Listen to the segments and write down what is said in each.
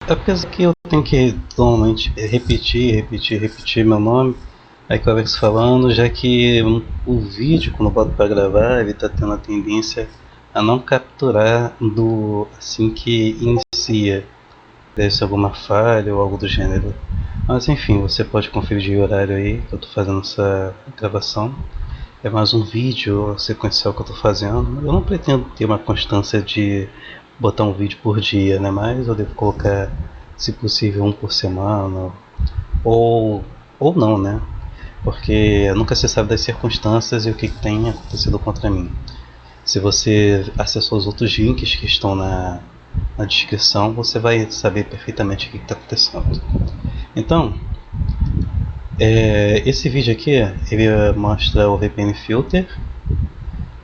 apesar que eu tenho que normalmente repetir meu nome, aí que eu venho falando, já que o vídeo, quando eu boto para gravar, ele está tendo a tendência a não capturar do assim que inicia. Deve ser alguma falha ou algo do gênero. Mas enfim, você pode conferir o horário aí que eu estou fazendo essa gravação. É mais um vídeo sequencial que eu estou fazendo. Eu não pretendo ter uma constância de botar um vídeo por dia, né? Mas eu devo colocar, se possível, um por semana. Ou, ou não, né? Porque nunca se sabe das circunstâncias e o que tem acontecido contra mim. Se você acessou os outros links que estão na descrição, você vai saber perfeitamente o que está acontecendo. Então, esse vídeo aqui, ele mostra o VPN Filter.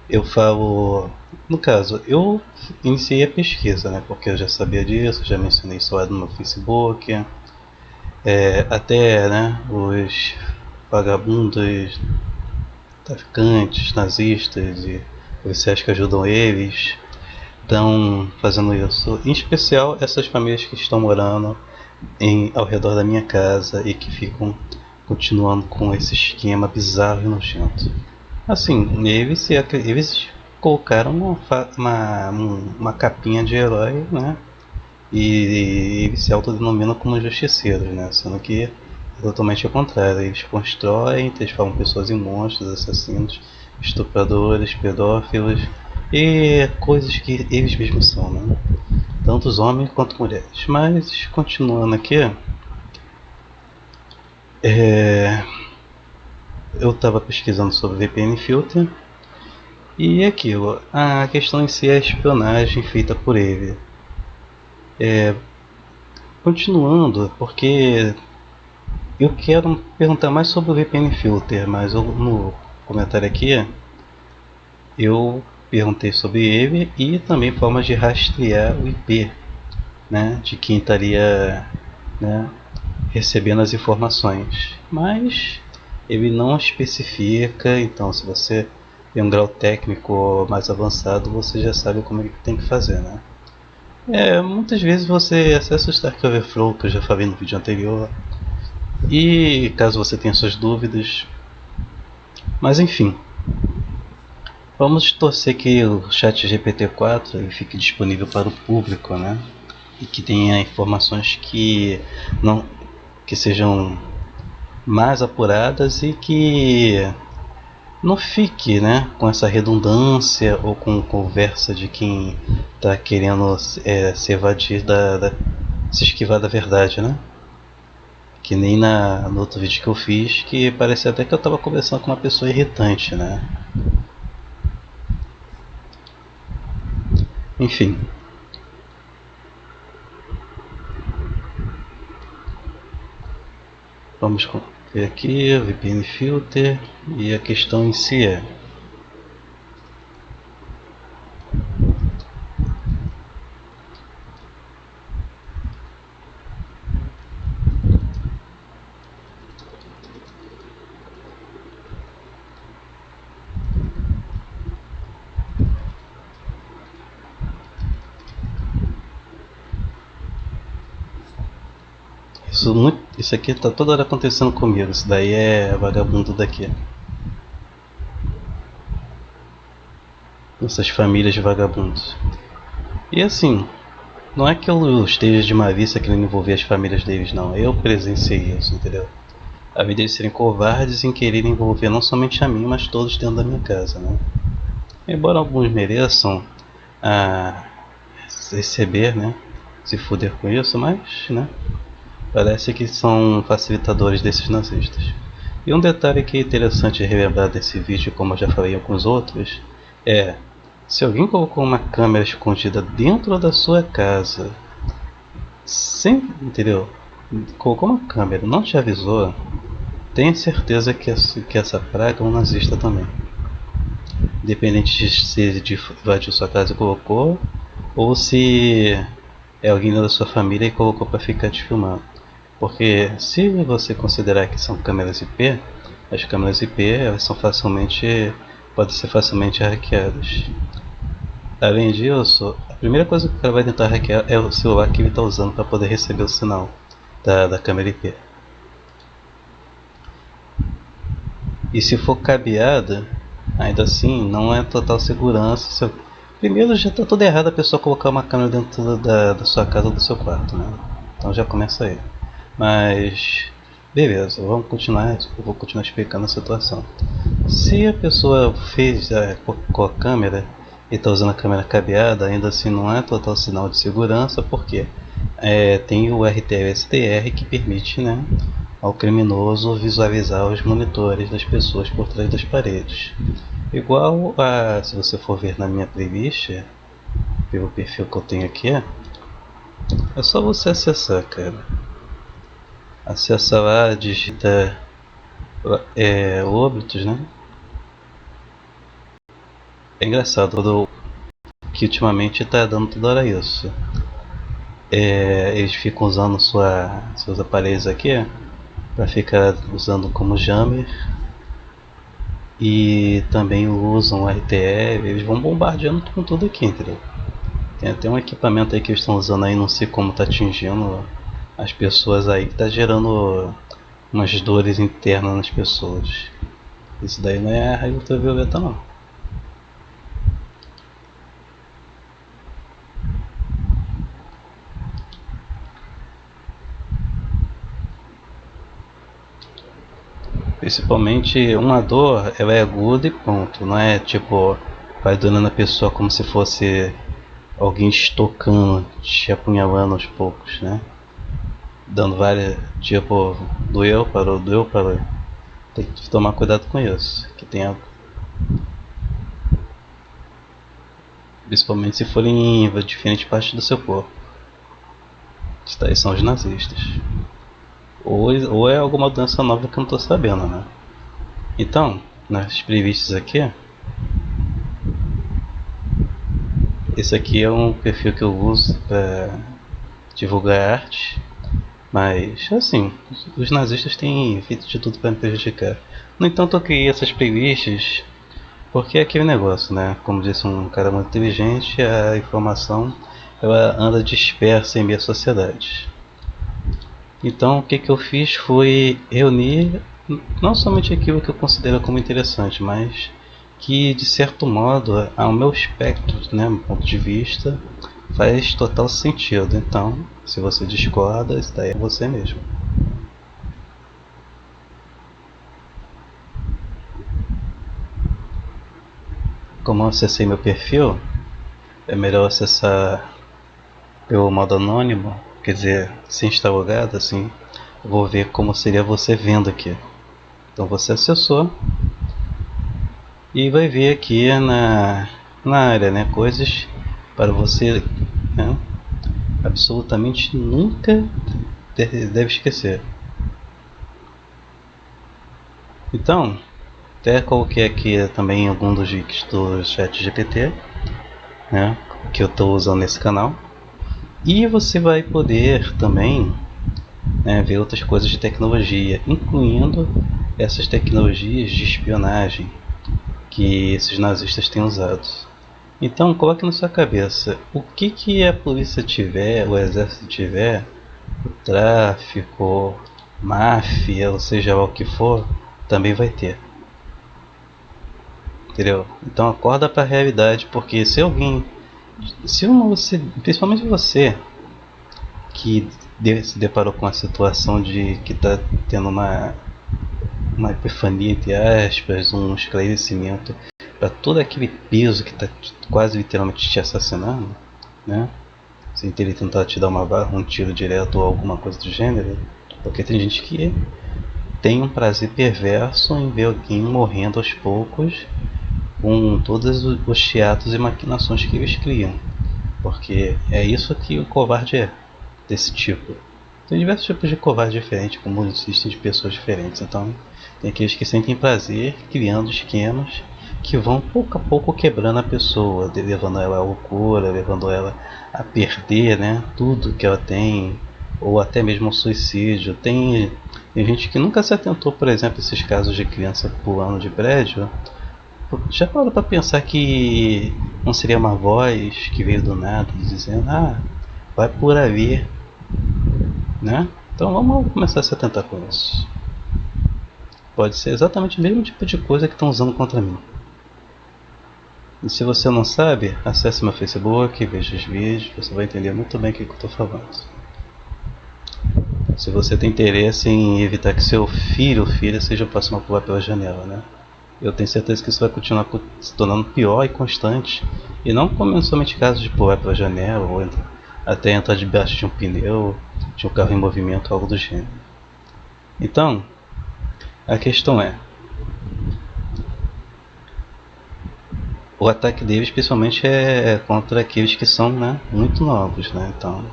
Eu falo, no caso, eu iniciei a pesquisa, né, porque eu já sabia disso, já mencionei isso lá no meu Facebook. Até, né, os vagabundos, traficantes, nazistas e policiais que ajudam eles estão fazendo isso. Em especial essas famílias que estão morando ao redor da minha casa e que ficam continuando com esse esquema bizarro e nojento. Assim, eles colocaram uma capinha de herói, né? E eles se autodenominam como justiceiros, né? Sendo que é totalmente ao contrário. Eles constroem, transformam pessoas em monstros, assassinos, estupradores, pedófilos e coisas que eles mesmos são, né? Tanto os homens quanto mulheres. Mas, continuando aqui, eu estava pesquisando sobre VPN Filter e aquilo, a questão em si é a espionagem feita por ele. Continuando, porque eu quero perguntar mais sobre o VPN Filter, mas no comentário aqui eu perguntei sobre ele e também formas de rastrear o IP, né, de quem estaria, né, recebendo as informações, mas ele não especifica. Então, se você tem um grau técnico mais avançado, você já sabe como ele tem que fazer, né? Muitas vezes você acessa o Stack Overflow, que eu já falei no vídeo anterior, e caso você tenha suas dúvidas, mas enfim, vamos torcer que o chat GPT-4 fique disponível para o público, né? E que tenha informações que sejam mais apuradas e que não fique, né, com essa redundância ou com conversa de quem está querendo se evadir se esquivar da verdade, né? Que nem no outro vídeo que eu fiz, que parecia até que eu estava conversando com uma pessoa irritante, né? Enfim. Vamos ver aqui o VPN Filter e a questão em si isso aqui tá toda hora acontecendo comigo. Isso daí é vagabundo daqui. Essas famílias de vagabundos. E assim, não é que eu esteja de má vista querendo envolver as famílias deles, não. Eu presenciei isso, entendeu? A vida deles serem covardes em querer envolver não somente a mim, mas todos dentro da minha casa, né? Embora alguns mereçam receber, né? Se fuder com isso, mas, né? Parece que são facilitadores desses nazistas. E um detalhe que é interessante relembrar desse vídeo, como eu já falei com os outros, se alguém colocou uma câmera escondida dentro da sua casa, entendeu? Colocou uma câmera, não te avisou, tenha certeza que essa praga é um nazista também. Independente de se invadiu sua casa e colocou, ou se é alguém da sua família e colocou para ficar te filmando. Porque se você considerar que são câmeras IP, as câmeras IP elas podem ser facilmente hackeadas. Além disso, a primeira coisa que o cara vai tentar hackear é o celular que ele está usando para poder receber o sinal da câmera IP. E se for cabeada, ainda assim não é total segurança. Primeiro já está tudo errado a pessoa colocar uma câmera dentro da sua casa ou do seu quarto, né? Então já começa aí. Mas beleza, vamos continuar. Eu vou continuar explicando a situação. Se a pessoa fez com a câmera e está usando a câmera cabeada, ainda assim não é total sinal de segurança, porque tem o RTL-SDR que permite, né, ao criminoso visualizar os monitores das pessoas por trás das paredes. Igual a, se você for ver na minha playlist, pelo perfil que eu tenho aqui, é só você acessar, cara. Acessa lá, digita óbitos, né? É engraçado que ultimamente tá dando toda hora isso. Eles ficam usando seus aparelhos aqui para ficar usando como jammer e também usam o RTL, eles vão bombardeando com tudo aqui, entendeu? Tem até um equipamento aí que eles estão usando aí, não sei como tá atingindo as pessoas aí, que tá gerando umas dores internas nas pessoas. Isso daí não é raio ultravioleta não. Principalmente uma dor, ela é aguda e ponto, não é tipo, vai doendo na pessoa como se fosse alguém estocando, te apunhalando aos poucos, né? Dando várias, tipo, doeu, parou, doeu, parou. Tem que tomar cuidado com isso, que tem algo. Principalmente se forem em diferentes partes do seu corpo. Isso daí são os nazistas. Ou é alguma doença nova que eu não tô sabendo, né? Então, nas playlists aqui, esse aqui é um perfil que eu uso para divulgar arte, mas assim, os nazistas têm feito de tudo para me prejudicar. No entanto, eu criei essas playlists porque é aquele negócio, né? Como disse um cara muito inteligente, a informação ela anda dispersa em meio à sociedade. Então o que eu fiz foi reunir não somente aquilo que eu considero como interessante, mas que de certo modo, ao meu espectro, né, meu ponto de vista, faz total sentido. Então, se você discorda, isso daí é você mesmo. Como eu acessei meu perfil, é melhor acessar pelo modo anônimo, quer dizer, sem estar logado, assim, eu vou ver como seria você vendo aqui. Então você acessou e vai ver aqui na área, né, coisas para você, né, absolutamente nunca deve esquecer. Então, até coloquei aqui também algum dos links do chat GPT, né, que eu estou usando nesse canal. E você vai poder também, né, ver outras coisas de tecnologia, incluindo essas tecnologias de espionagem que esses nazistas têm usado. Então coloque na sua cabeça, o que a polícia tiver, o exército tiver, o tráfico, máfia, ou seja lá o que for, também vai ter. Entendeu? Então acorda para a realidade, porque se alguém, você, principalmente você, que se deparou com a situação de que está tendo uma epifania, entre aspas, um esclarecimento para todo aquele peso que está quase literalmente te assassinando, né? Sem ter tentado te dar um tiro direto ou alguma coisa do gênero, porque tem gente que tem um prazer perverso em ver alguém morrendo aos poucos com todos os teatros e maquinações que eles criam, porque é isso que o covarde é, desse tipo. Tem diversos tipos de covarde diferentes, como existem de pessoas diferentes. Então, tem aqueles que sentem prazer criando esquemas que vão pouco a pouco quebrando a pessoa, levando ela à loucura, levando ela a perder, né, tudo que ela tem, ou até mesmo ao suicídio. Tem gente que nunca se atentou, por exemplo, a esses casos de criança pulando de prédio, Já parou pra pensar que não seria uma voz que veio do nada dizendo, ah, vai por ali, né? Então vamos começar a se atentar com isso. Pode ser exatamente o mesmo tipo de coisa que estão usando contra mim. E se você não sabe, acesse meu Facebook, veja os vídeos, você vai entender muito bem o que eu estou falando. Se você tem interesse em evitar que seu filho ou filha seja o próximo a pular pela janela, né? Eu tenho certeza que isso vai continuar se tornando pior e constante. E não como somente casos de pular pela janela ou até entrar debaixo de um pneu, de um carro em movimento, algo do gênero. Então, a questão é, o ataque deles principalmente é contra aqueles que são, né, muito novos, né? Então,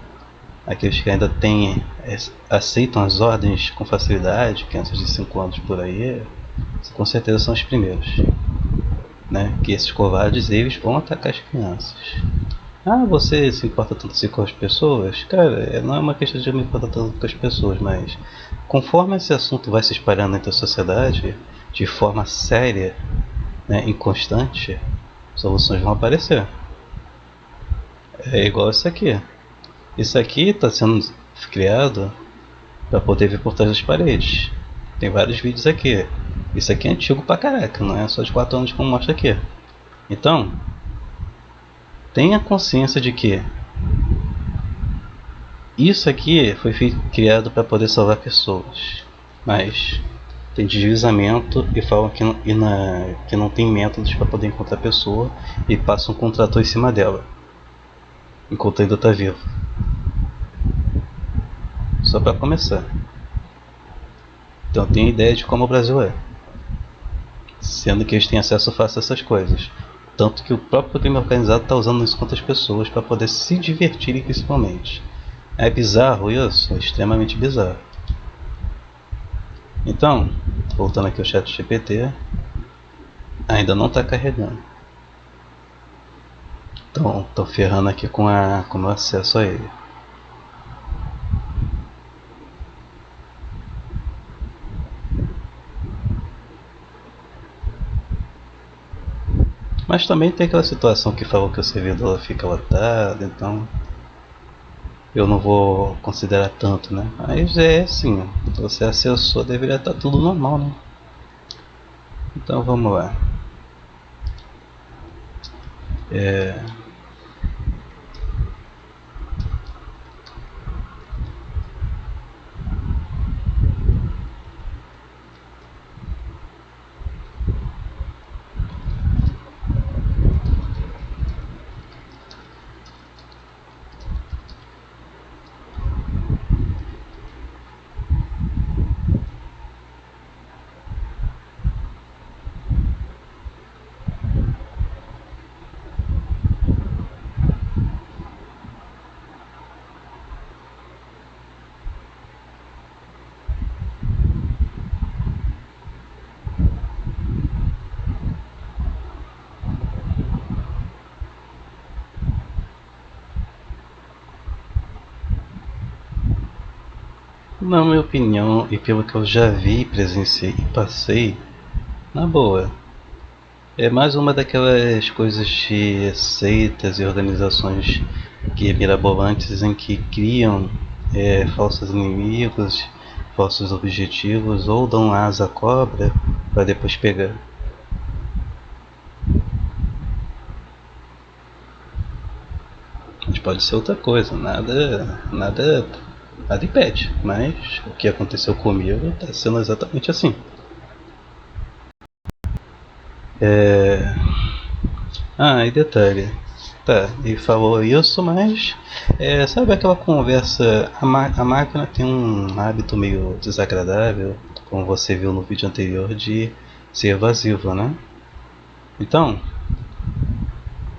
aqueles que ainda aceitam as ordens com facilidade, crianças de 5 anos por aí, com certeza são os primeiros, né? Que esses covardes eles vão atacar as crianças. Ah, você se importa tanto assim com as pessoas? Cara, não é uma questão de eu me importar tanto com as pessoas, mas conforme esse assunto vai se espalhando entre a sociedade de forma séria, né, e constante, soluções vão aparecer. É igual isso aqui. Isso aqui está sendo criado para poder ver por trás das paredes. Tem vários vídeos aqui. Isso aqui é antigo pra caraca, não é só de 4 anos como mostra aqui. Então, tenha consciência de que isso aqui foi criado para poder salvar pessoas, mas tem deslizamento e falam que não tem métodos para poder encontrar a pessoa e passam um contrator em cima dela, enquanto ainda está vivo. Só para começar. Então tem ideia de como o Brasil é, sendo que eles têm acesso fácil a essas coisas. Tanto que o próprio crime organizado está usando isso contra as pessoas para poder se divertirem principalmente. É bizarro isso? É extremamente bizarro. Então, voltando aqui ao ChatGPT, ainda não está carregando. Então, estou ferrando aqui com o meu acesso a ele. Mas também tem aquela situação que falou que o servidor fica lotado, então eu não vou considerar tanto, né? Mas é assim, você acessou, deveria estar tudo normal, né? Então vamos lá. Na minha opinião, e pelo que eu já vi, presenciei e passei, na boa, é mais uma daquelas coisas de seitas e organizações que mirabolantes em que criam falsos inimigos, falsos objetivos ou dão asa à cobra para depois pegar. Mas pode ser outra coisa, nada impede, mas o que aconteceu comigo está sendo exatamente assim. E detalhe, tá, ele falou isso, mas sabe aquela conversa, a máquina tem um hábito meio desagradável, como você viu no vídeo anterior, de ser evasiva, né? Então,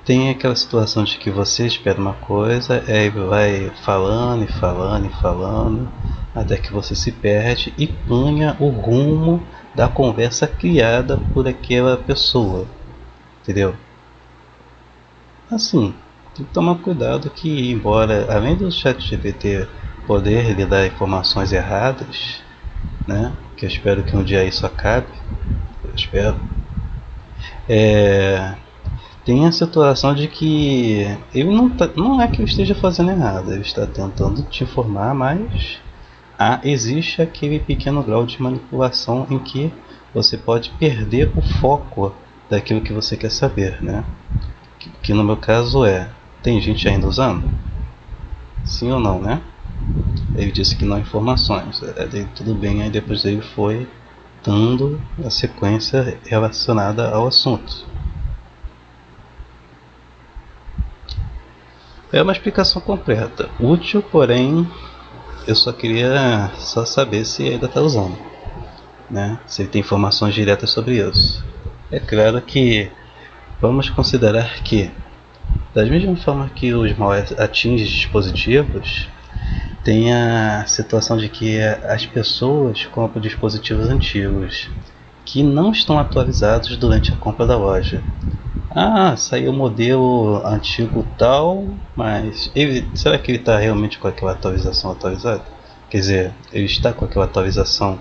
tem aquela situação de que você espera uma coisa, aí vai falando e falando e falando, até que você se perde e punha o rumo da conversa criada por aquela pessoa, entendeu? Assim, tem que tomar cuidado que, embora, além do ChatGPT poder lhe dar informações erradas, né, que eu espero que um dia isso acabe, eu espero, É, tem a situação de que ele não é que ele esteja fazendo errado, ele está tentando te informar, mas existe aquele pequeno grau de manipulação em que você pode perder o foco daquilo que você quer saber, né? Que no meu caso tem gente ainda usando? Sim ou não, né? Ele disse que não há informações. Tudo bem, aí depois ele foi dando a sequência relacionada ao assunto. É uma explicação completa, útil, porém eu só queria saber se ainda está usando, né? Se ele tem informações diretas sobre isso. É claro que vamos considerar que, da mesma forma que os malwares atingem dispositivos, tem a situação de que as pessoas compram dispositivos antigos que não estão atualizados durante a compra da loja. Saiu o modelo antigo tal, mas será que ele está realmente com aquela atualização atualizada? Quer dizer, ele está com aquela atualização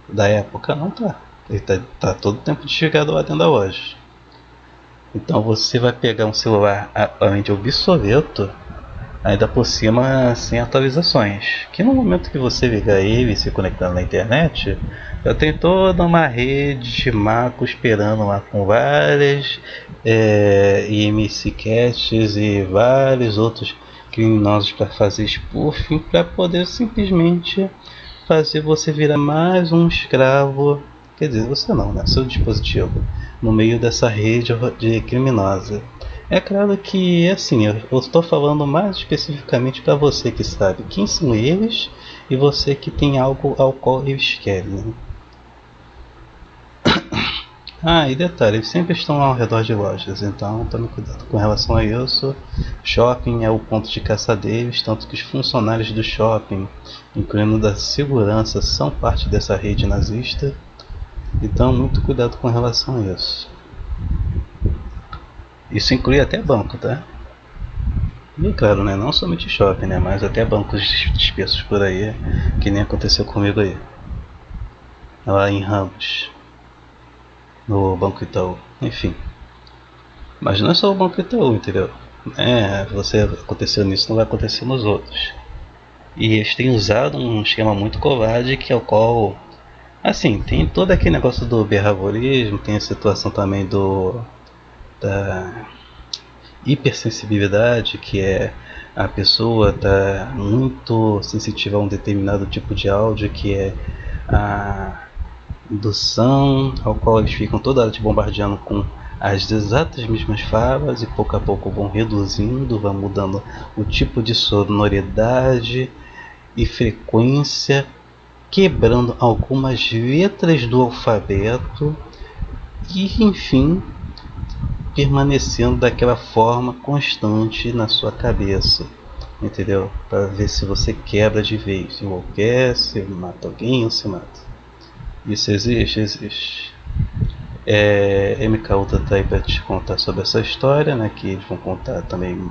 da época? Não está. Ele está todo o tempo desligado lá dentro da loja. Então você vai pegar um celular aparentemente obsoleto, ainda por cima sem atualizações, que no momento que você ligar ele e se conectar na internet, já tem toda uma rede de macro esperando lá com várias IMC caches e vários outros criminosos para fazer spoofing, para poder simplesmente fazer você virar mais um escravo, quer dizer, você não, né? Seu dispositivo, no meio dessa rede de criminosa. É claro que, assim, eu estou falando mais especificamente para você que sabe quem são eles e você que tem algo ao qual eles querem, né? E detalhe, eles sempre estão ao redor de lojas, então tome cuidado com relação a isso. Shopping é o ponto de caça deles, tanto que os funcionários do shopping, incluindo da segurança, são parte dessa rede nazista. Então muito cuidado com relação a isso. Isso inclui até banco, tá? E claro, né, não somente shopping, né, mas até bancos dispersos por aí, que nem aconteceu comigo aí, lá em Ramos, no Banco Itaú, enfim. Mas não é só o Banco Itaú, entendeu? Você aconteceu nisso, não vai acontecer nos outros. E eles têm usado um esquema muito covarde, que é o qual, assim, tem todo aquele negócio do behaviorismo, tem a situação também da hipersensibilidade, que é a pessoa tá muito sensitiva a um determinado tipo de áudio, que é a indução, ao qual eles ficam toda hora te bombardeando com as exatas mesmas falas e pouco a pouco vão reduzindo, vão mudando o tipo de sonoridade e frequência, quebrando algumas letras do alfabeto e, enfim, permanecendo daquela forma constante na sua cabeça, entendeu? Para ver se você quebra de vez, se enlouquece, mata alguém ou se mata. Isso existe. MK Ultra tá aí para te contar sobre essa história, né? Que eles vão contar também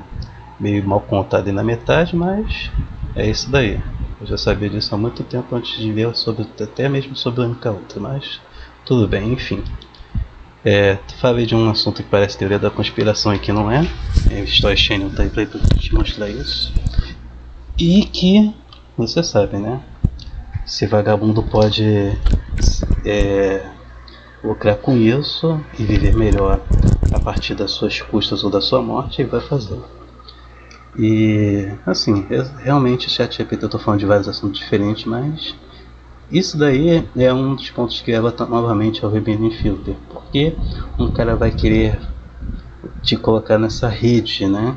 meio mal contado na metade, mas é isso daí. Eu já sabia disso há muito tempo antes de ver até mesmo sobre o MK Ultra, mas tudo bem, enfim. Falei de um assunto que parece teoria da conspiração e que não é. Story Channel tá aí pra te mostrar isso. E que, você sabe, né? Se vagabundo pode lucrar com isso e viver melhor a partir das suas custas ou da sua morte, ele vai fazer. E, assim, realmente, ChatGPT, eu tô falando de vários assuntos diferentes, mas isso daí é um dos pontos que leva novamente ao Rebending Filter, porque um cara vai querer te colocar nessa rede, né,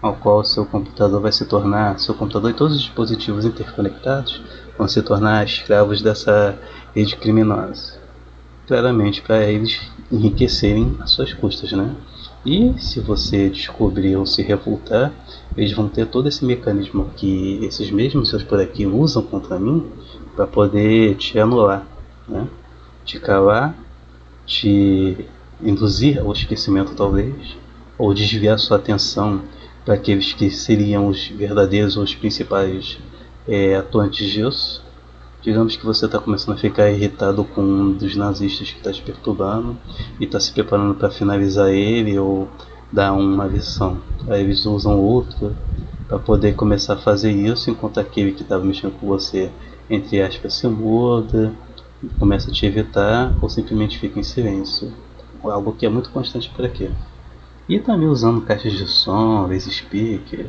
ao qual seu computador vai se tornar, seu computador e todos os dispositivos interconectados vão se tornar escravos dessa rede criminosa, claramente para eles enriquecerem às suas custas, né? E se você descobrir ou se revoltar, eles vão ter todo esse mecanismo que esses mesmos seus por aqui usam contra mim para poder te anular, né? Te calar, te induzir ao esquecimento talvez, ou desviar sua atenção para aqueles que seriam os verdadeiros ou os principais atuantes disso, Digamos que você está começando a ficar irritado com um dos nazistas que está te perturbando e está se preparando para finalizar ele ou dar uma lição. Aí eles usam outro para poder começar a fazer isso, enquanto aquele que estava mexendo com você, entre aspas, se muda, começa a te evitar ou simplesmente fica em silêncio. Algo que é muito constante por aqui. E também usando caixas de som, laser speaker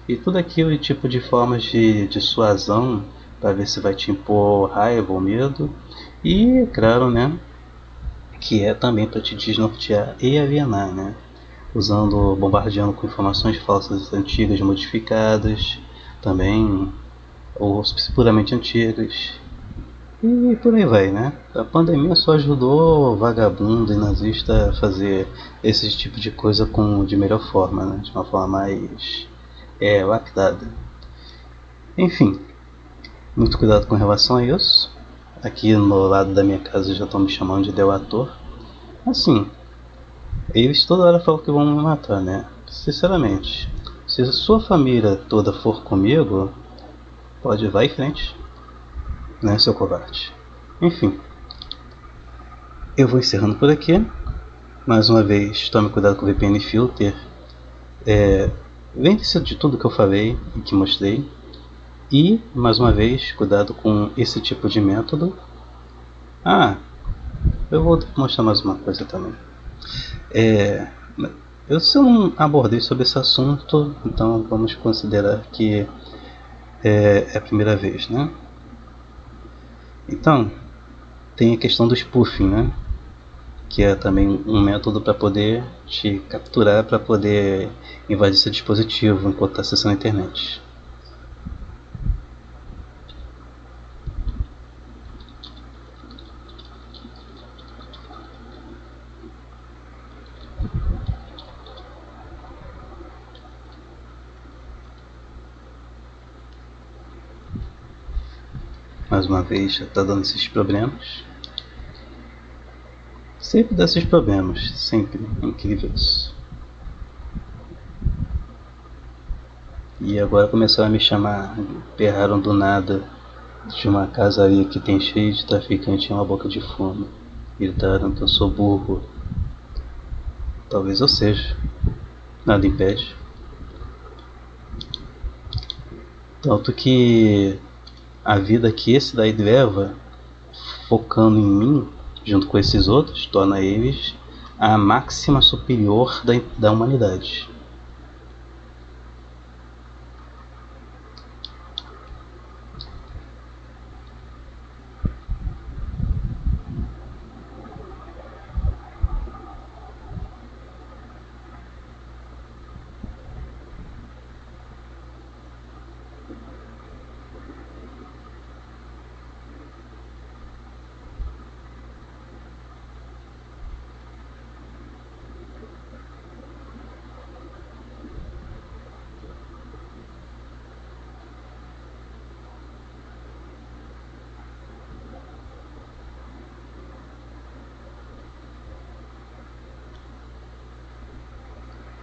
e tudo aquele tipo de formas de dissuasão para ver se vai te impor raiva ou medo. E claro, né, que é também para te desnortear e alienar, né, usando, bombardeando com informações falsas antigas modificadas, também, ou puramente antigas. E por aí vai, né? A pandemia só ajudou vagabundo e nazista a fazer esse tipo de coisa de melhor forma, né? De uma forma mais lapidada. Enfim, muito cuidado com relação a isso. Aqui no lado da minha casa já estão me chamando de delator. Assim, eles toda hora falam que vão me matar, né? Sinceramente, se a sua família toda for comigo, pode vai em frente, né, seu covarde. Enfim, eu vou encerrando por aqui. Mais uma vez, tome cuidado com o VPN Filter. Lembre-se de tudo que eu falei e que mostrei. E, mais uma vez, cuidado com esse tipo de método. Eu vou mostrar mais uma coisa também. Eu não abordei sobre esse assunto, então vamos considerar que é a primeira vez, né? Então, tem a questão do spoofing, né? Que é também um método para poder te capturar, para poder invadir seu dispositivo enquanto está acessando a internet. Mais uma vez, já está dando esses problemas. Sempre dá esses problemas, sempre. É incrível isso. E agora começaram a me chamar, perraram do nada de uma casaria que tem cheio de traficante em uma boca de fumo. Gritaram que eu sou burro. Talvez eu seja. Nada impede. Tanto que a vida que esse daí leva, focando em mim, junto com esses outros, torna eles a máxima superior da humanidade.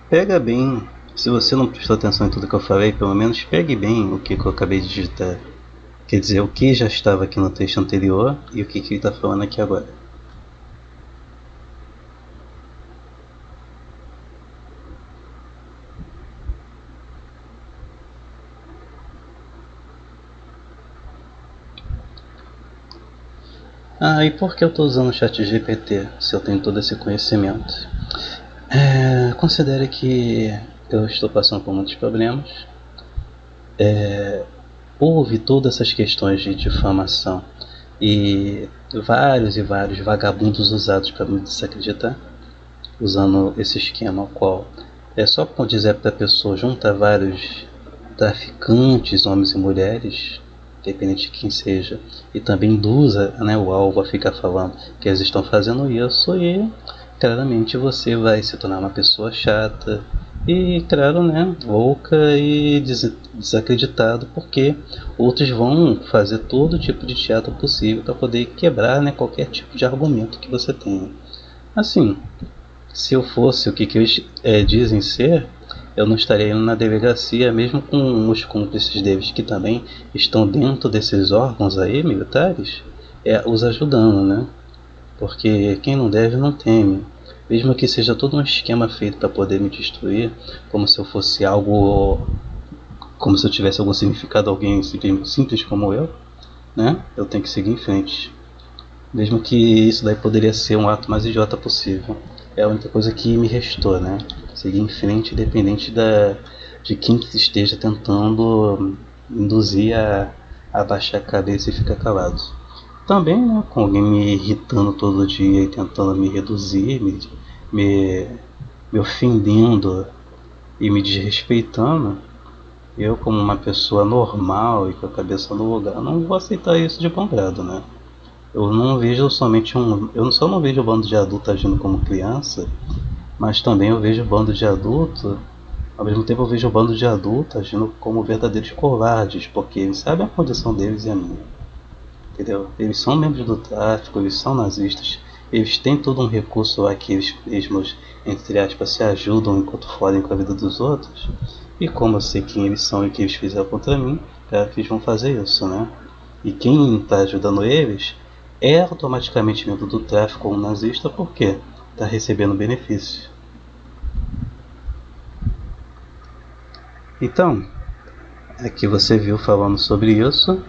Pega bem, se você não prestou atenção em tudo que eu falei, pelo menos pegue bem o que eu acabei de digitar. Quer dizer, o que já estava aqui no texto anterior e o que ele está falando aqui agora. E por que eu estou usando o chat GPT se eu tenho todo esse conhecimento? Considere que eu estou passando por muitos problemas. Houve todas essas questões de difamação e vários vagabundos usados para me desacreditar, usando esse esquema ao qual é só dizer para a pessoa juntar vários traficantes, homens e mulheres, independente de quem seja, e também induza, né, o alvo a ficar falando que eles estão fazendo isso, e claramente você vai se tornar uma pessoa chata e, claro, né, louca e desacreditado, porque outros vão fazer todo tipo de teatro possível para poder quebrar, né, qualquer tipo de argumento que você tenha. Assim, se eu fosse o que eles dizem ser, eu não estaria indo na delegacia, mesmo com os cúmplices deles que também estão dentro desses órgãos aí, militares, os ajudando, né? Porque quem não deve não teme. Mesmo que seja todo um esquema feito para poder me destruir, como se eu fosse algo, como se eu tivesse algum significado, alguém simples como eu, né? Eu tenho que seguir em frente. Mesmo que isso daí poderia ser um ato mais idiota possível. É a única coisa que me restou, né? Seguir em frente, independente de quem esteja tentando induzir a baixar a cabeça e ficar calado. Também, né, com alguém me irritando todo dia e tentando me reduzir, me, me ofendendo e me desrespeitando, eu, como uma pessoa normal e com a cabeça no lugar, não vou aceitar isso de bom grado, né? Eu não vejo somente um. Eu só não vejo o bando de adulto agindo como criança, mas também eu vejo o bando de adulto. Ao mesmo tempo eu vejo o bando de adulto agindo como verdadeiros covardes, porque eles sabem a condição deles e a minha. Entendeu? Eles são membros do tráfico, eles são nazistas, eles têm todo um recurso lá que eles mesmos, entre aspas, se ajudam enquanto fodem com a vida dos outros. E como eu sei quem eles são e o que eles fizeram contra mim, claro que eles vão fazer isso, né? E quem está ajudando eles é automaticamente membro do tráfico ou um nazista porque está recebendo benefício. Então, aqui você viu falando sobre isso.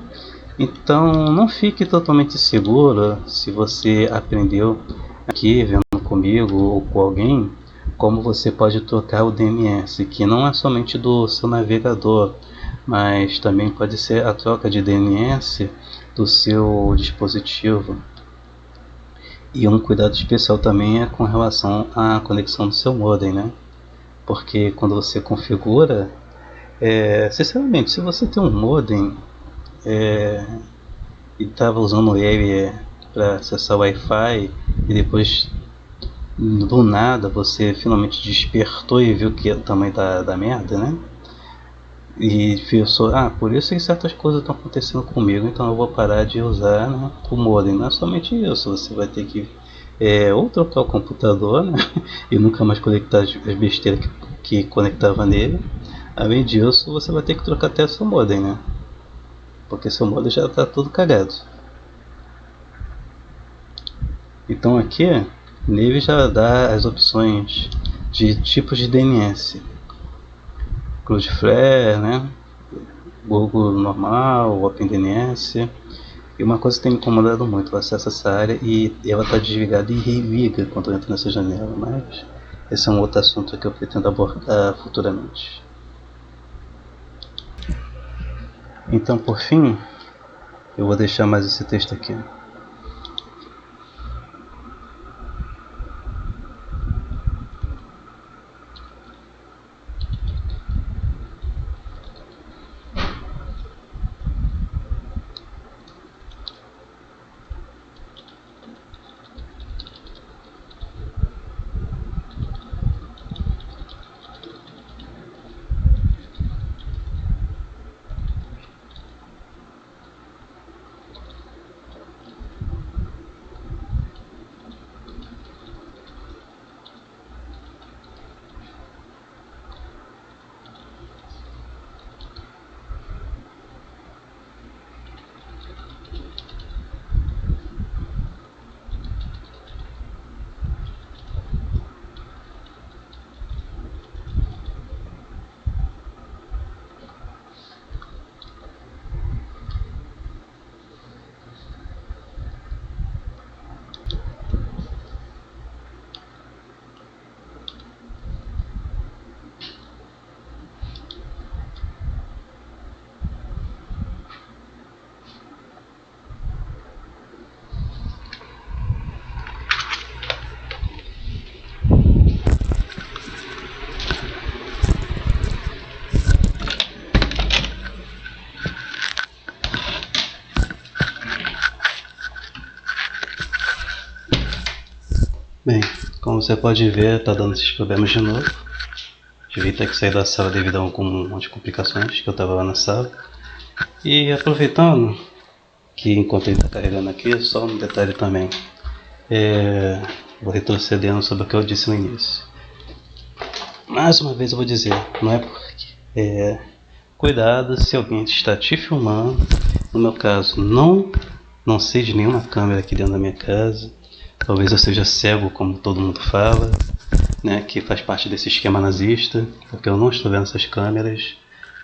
Então, não fique totalmente seguro se você aprendeu aqui vendo comigo ou com alguém como você pode trocar o DNS, que não é somente do seu navegador, mas também pode ser a troca de DNS do seu dispositivo. E um cuidado especial também é com relação à conexão do seu modem, né? Porque quando você configura, sinceramente, se você tem um modem e estava usando ele para acessar o Wi-Fi e depois do nada você finalmente despertou e viu que é o tamanho da merda, né? E pensou, por isso que certas coisas estão acontecendo comigo, então eu vou parar de usar, né, o modem. Não é somente isso, você vai ter que ou trocar o computador, né, e nunca mais conectar as besteiras que conectava nele. Além disso, você vai ter que trocar até seu modem, né? Porque seu modem já está todo cagado. Então aqui, nele já dá as opções de tipos de DNS. Cloudflare, né? Google normal, OpenDNS. E uma coisa que tem me incomodado muito, eu acesso essa área e ela está desligada e religa quando eu entro nessa janela, mas esse é um outro assunto que eu pretendo abordar futuramente. Então, por fim, eu vou deixar mais esse texto aqui. Bem, como você pode ver, está dando esses problemas de novo. Devia ter que sair da sala devido a algumas complicações que eu estava lá na sala. E aproveitando que enquanto ele está carregando aqui, só um detalhe também. Vou retrocedendo sobre o que eu disse no início. Mais uma vez eu vou dizer, não é porque. Cuidado se alguém está te filmando. No meu caso, não sei de nenhuma câmera aqui dentro da minha casa. Talvez eu seja cego, como todo mundo fala, né, que faz parte desse esquema nazista, porque eu não estou vendo essas câmeras,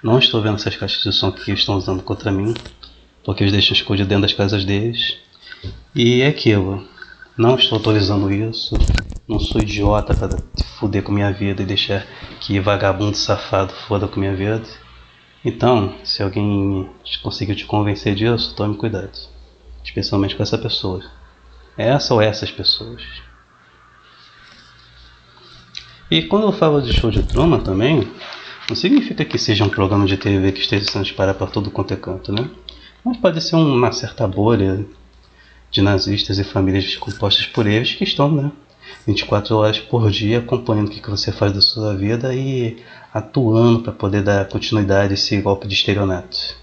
não estou vendo essas caixas de som que estão usando contra mim, porque eles deixam escondido dentro das casas deles. E é aquilo, não estou autorizando isso, não sou idiota para foder com minha vida e deixar que vagabundo safado foda com minha vida. Então, se alguém conseguiu te convencer disso, tome cuidado, especialmente com essa pessoa. Essa ou essas pessoas. E quando eu falo de show de Truman também, não significa que seja um programa de TV que esteja sendo disparado para todo quanto é canto, né? Mas pode ser uma certa bolha de nazistas e famílias compostas por eles que estão, né, 24 horas por dia acompanhando o que você faz da sua vida e atuando para poder dar continuidade a esse golpe de estelionato.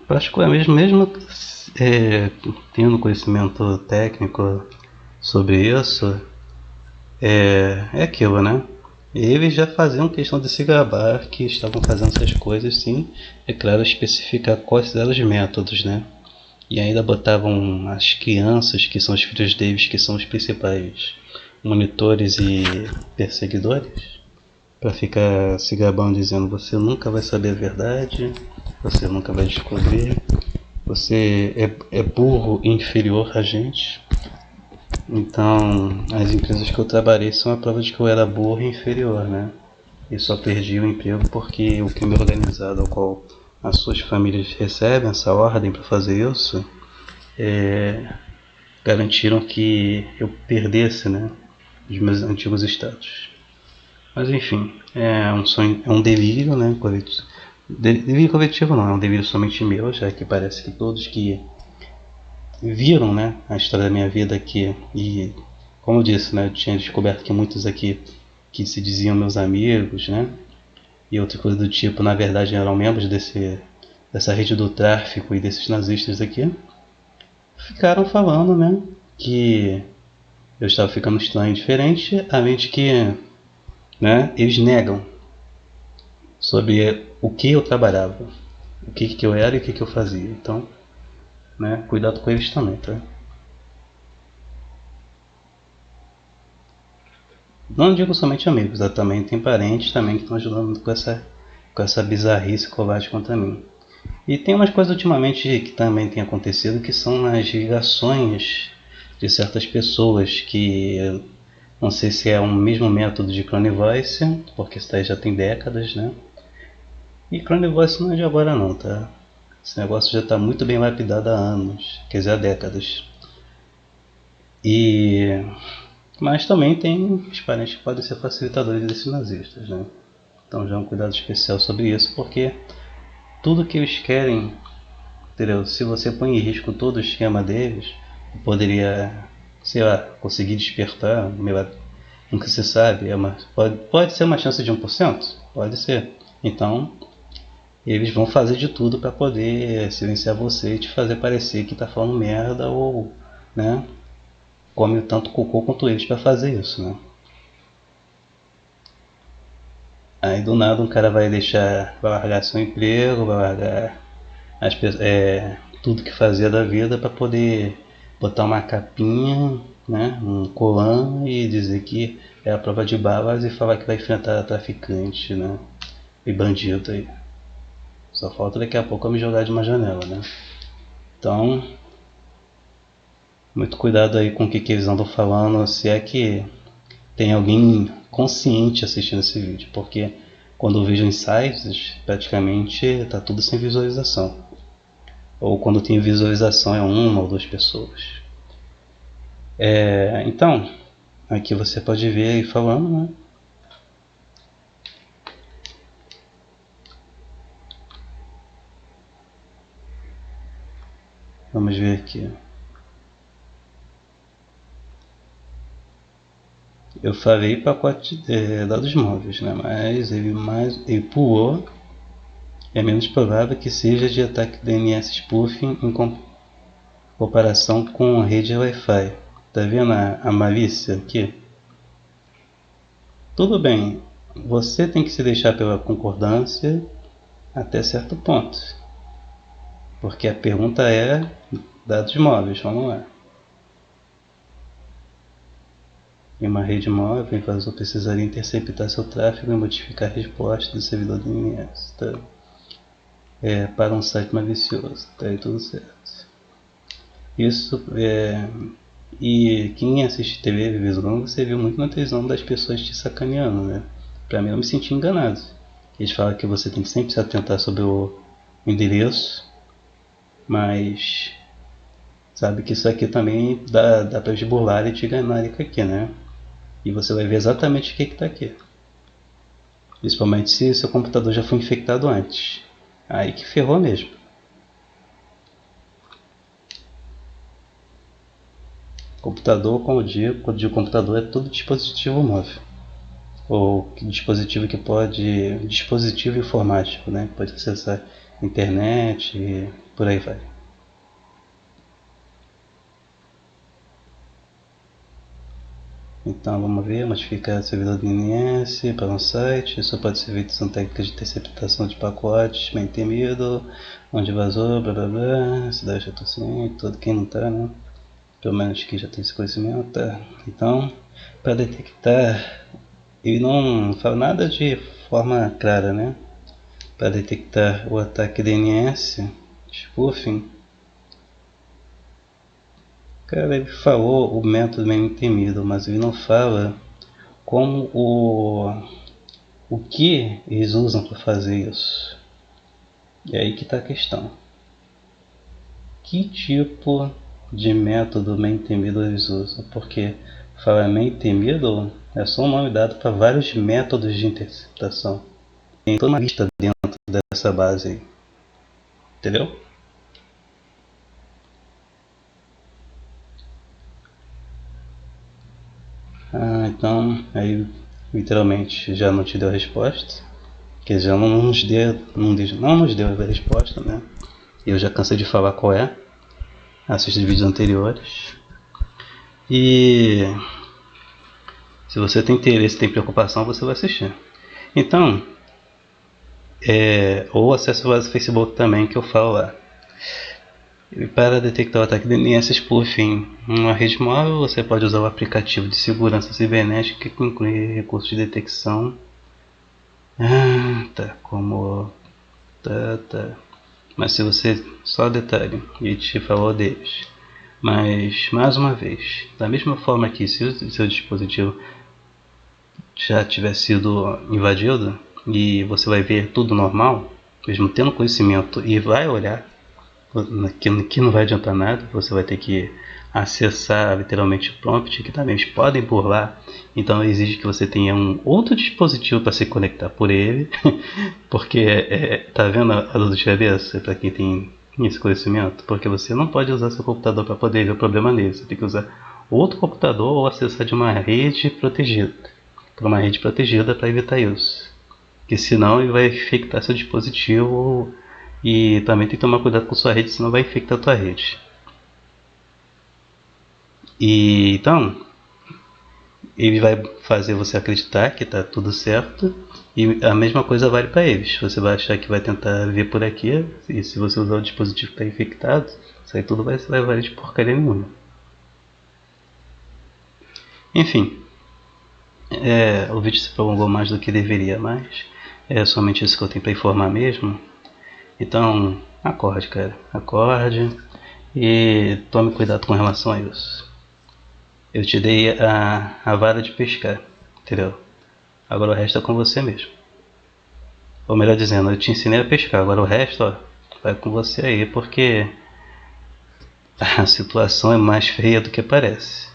Particularmente, mesmo tendo conhecimento técnico sobre isso, é aquilo, né? Eles já faziam questão de se gabar que estavam fazendo essas coisas, sim, é claro, especificar quais eram os métodos, né? E ainda botavam as crianças, que são os filhos deles, que são os principais monitores e perseguidores, para ficar se gabando dizendo: você nunca vai saber a verdade, você nunca vai descobrir, você é burro e inferior a gente. Então, as empresas que eu trabalhei são a prova de que eu era burro e inferior, né? E só perdi o emprego porque o crime organizado ao qual as suas famílias recebem essa ordem para fazer isso, garantiram que eu perdesse, né, os meus antigos status. Mas enfim, é um sonho, é um delírio, né, coletivo. Delírio coletivo não, é um delírio somente meu, já que parece que todos que viram, né, a história da minha vida aqui, e como eu disse, né, eu tinha descoberto que muitos aqui que se diziam meus amigos, né, e outra coisa do tipo, na verdade eram membros dessa rede do tráfico e desses nazistas aqui, ficaram falando, né, que eu estava ficando estranho e diferente, além de que, né, eles negam sobre o que eu trabalhava, o que eu era e o que eu fazia. Então, né, cuidado com eles também, tá? Não digo somente amigos, também tem parentes também que estão ajudando com essa bizarrice covarde contra mim. E tem umas coisas ultimamente que também tem acontecido, que são as ligações de certas pessoas que não sei se é o mesmo método de Clone Voice, porque isso daí já tem décadas, né? E Clone Voice não é de agora não, tá? Esse negócio já está muito bem lapidado há anos, quer dizer, há décadas. E mas também tem os parentes que podem ser facilitadores desses nazistas, né? Então já é um cuidado especial sobre isso, porque tudo que eles querem, entendeu? Se você põe em risco todo o esquema deles, poderia, sei lá, conseguir despertar, nunca se sabe, pode ser uma chance de 1%? Pode ser. Então, eles vão fazer de tudo para poder silenciar você e te fazer parecer que tá falando merda ou, né, come tanto cocô quanto eles para fazer isso, né? Aí do nada um cara vai largar seu emprego, vai largar tudo que fazia da vida para poder botar uma capinha, né, um colã e dizer que é a prova de balas e falar que vai enfrentar traficante, né, e bandido aí. Só falta daqui a pouco eu me jogar de uma janela, né? Então, muito cuidado aí com o que eles andam falando, se é que tem alguém consciente assistindo esse vídeo, porque quando eu vejo em sites, praticamente está tudo sem visualização. Ou quando tem visualização é uma ou duas pessoas. Então, aqui você pode ver aí falando, né? Vamos ver aqui. Eu falei pacote de dados móveis, né? Mas ele pulou. É menos provável que seja de ataque DNS spoofing em comparação com rede Wi-Fi. Tá vendo a malícia aqui? Tudo bem, você tem que se deixar pela concordância até certo ponto. Porque a pergunta é dados móveis, vamos lá. Em uma rede móvel, o invasor precisaria interceptar seu tráfego e modificar a resposta do servidor DNS, tá? Para um site malicioso, tá aí tudo certo. Isso E quem assiste TV Visão, você viu muito na televisão das pessoas te sacaneando, né? Pra mim eu me senti enganado. Eles falam que você tem que sempre se atentar sobre o endereço, mas sabe que isso aqui também dá pra te burlar e te enganar aqui, né? E você vai ver exatamente o que está aqui. Principalmente se seu computador já foi infectado antes. Aí que ferrou mesmo. Computador, como eu digo, quando digo computador, é todo dispositivo móvel. Ou dispositivo que pode. Dispositivo informático, né? Pode acessar internet e por aí vai. Então vamos ver, modificar o servidor DNS para um site. Isso pode ser feito usando técnicas de interceptação de pacotes bem temido, onde vazou, blá blá blá. Cidade já estou ciente, todo quem não tá, né? Pelo menos que já tem esse conhecimento, tá? Então, para detectar, ele não fala nada de forma clara, né? Para detectar o ataque DNS, spoofing. Cara, ele falou o método bem temido, mas ele não fala como o que eles usam para fazer isso. E aí que está a questão. Que tipo de método main temido eles usam? Porque falar main temido é só um nome dado para vários métodos de interceptação. Tem toda uma lista dentro dessa base aí. Entendeu? Então aí literalmente já não te deu a resposta. Que já não nos deu a resposta, né? Eu já cansei de falar qual é. Assista os vídeos anteriores. E se você tem interesse, tem preocupação, você vai assistir. Então, ou acesse o base do Facebook também, que eu falo lá. E para detectar o ataque DNS spoofing em uma rede móvel, você pode usar o aplicativo de segurança cibernética que inclui recursos de detecção. Tá. Mas se você, só detalhe, e te falou deles. Mas, mais uma vez, da mesma forma que se o seu dispositivo já tiver sido invadido e você vai ver tudo normal, mesmo tendo conhecimento e vai olhar, que não vai adiantar nada, você vai ter que acessar literalmente o prompt, que também eles podem burlar, então exige que você tenha um outro dispositivo para se conectar por ele, porque tá vendo a dor de cabeça para quem tem esse conhecimento? Porque você não pode usar seu computador para poder ver o problema nele, você tem que usar outro computador ou acessar de uma rede protegida, por uma rede protegida para evitar isso, porque senão ele vai infectar seu dispositivo. E também tem que tomar cuidado com sua rede, senão vai infectar a tua rede. E então, ele vai fazer você acreditar que está tudo certo. E a mesma coisa vale para eles. Você vai achar que vai tentar ver por aqui. E se você usar o dispositivo que está infectado, isso aí tudo vai valer de porcaria nenhuma. Enfim, o vídeo se prolongou mais do que deveria, mas é somente isso que eu tenho para informar mesmo. Então, acorde, cara. Acorde e tome cuidado com relação a isso. Eu te dei a vara de pescar, entendeu? Agora o resto é com você mesmo. Ou melhor dizendo, eu te ensinei a pescar. Agora o resto, ó, vai com você aí, porque a situação é mais feia do que parece.